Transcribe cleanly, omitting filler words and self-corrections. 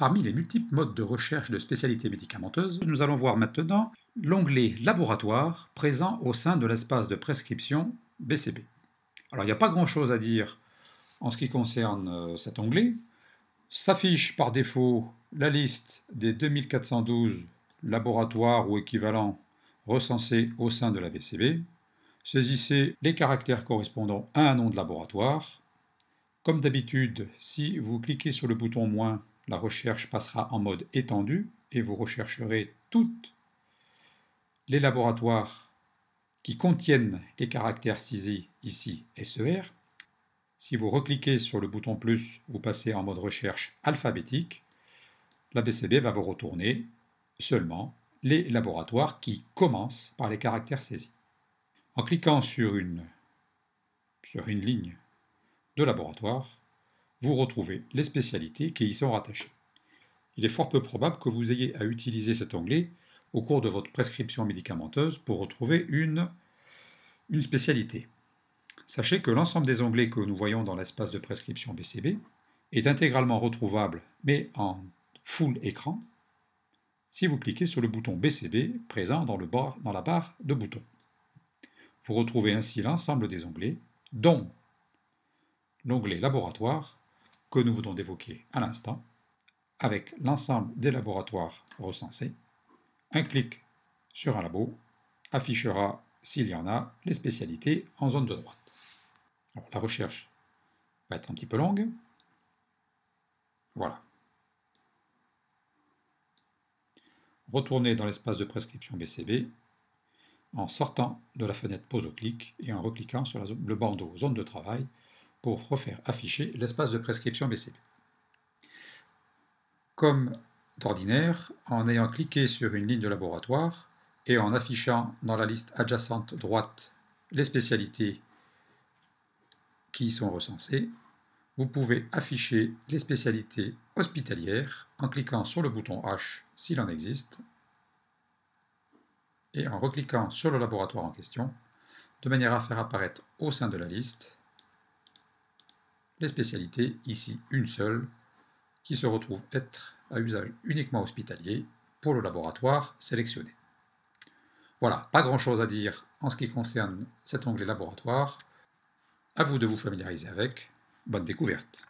Parmi les multiples modes de recherche de spécialités médicamenteuses, nous allons voir maintenant l'onglet Laboratoire présent au sein de l'espace de prescription BCB. Alors il n'y a pas grand-chose à dire en ce qui concerne cet onglet. S'affiche par défaut la liste des 2412 laboratoires ou équivalents recensés au sein de la BCB. Saisissez les caractères correspondant à un nom de laboratoire. Comme d'habitude, si vous cliquez sur le bouton « Moins », la recherche passera en mode étendu et vous rechercherez tous les laboratoires qui contiennent les caractères CISI, ici SER. Si vous recliquez sur le bouton plus, vous passez en mode recherche alphabétique. La BCB va vous retourner seulement les laboratoires qui commencent par les caractères saisis. En cliquant sur une ligne de laboratoire, vous retrouvez les spécialités qui y sont rattachées. Il est fort peu probable que vous ayez à utiliser cet onglet au cours de votre prescription médicamenteuse pour retrouver une spécialité. Sachez que l'ensemble des onglets que nous voyons dans l'espace de prescription BCB est intégralement retrouvable, mais en full écran, si vous cliquez sur le bouton BCB présent dans la barre de boutons. Vous retrouvez ainsi l'ensemble des onglets, dont l'onglet Laboratoire, que nous venons d'évoquer à l'instant, avec l'ensemble des laboratoires recensés. Un clic sur un labo affichera, s'il y en a, les spécialités en zone de droite. Alors, la recherche va être un petit peu longue. Voilà. Retournez dans l'espace de prescription BCB en sortant de la fenêtre pause au clic et en recliquant sur le bandeau zone de travail pour refaire afficher l'espace de prescription BCB. Comme d'ordinaire, en ayant cliqué sur une ligne de laboratoire et en affichant dans la liste adjacente droite les spécialités qui y sont recensées, vous pouvez afficher les spécialités hospitalières en cliquant sur le bouton H s'il en existe et en recliquant sur le laboratoire en question, de manière à faire apparaître au sein de la liste les spécialités, ici une seule, qui se retrouve être à usage uniquement hospitalier pour le laboratoire sélectionné. Voilà, pas grand-chose à dire en ce qui concerne cet onglet laboratoire. À vous de vous familiariser avec. Bonne découverte.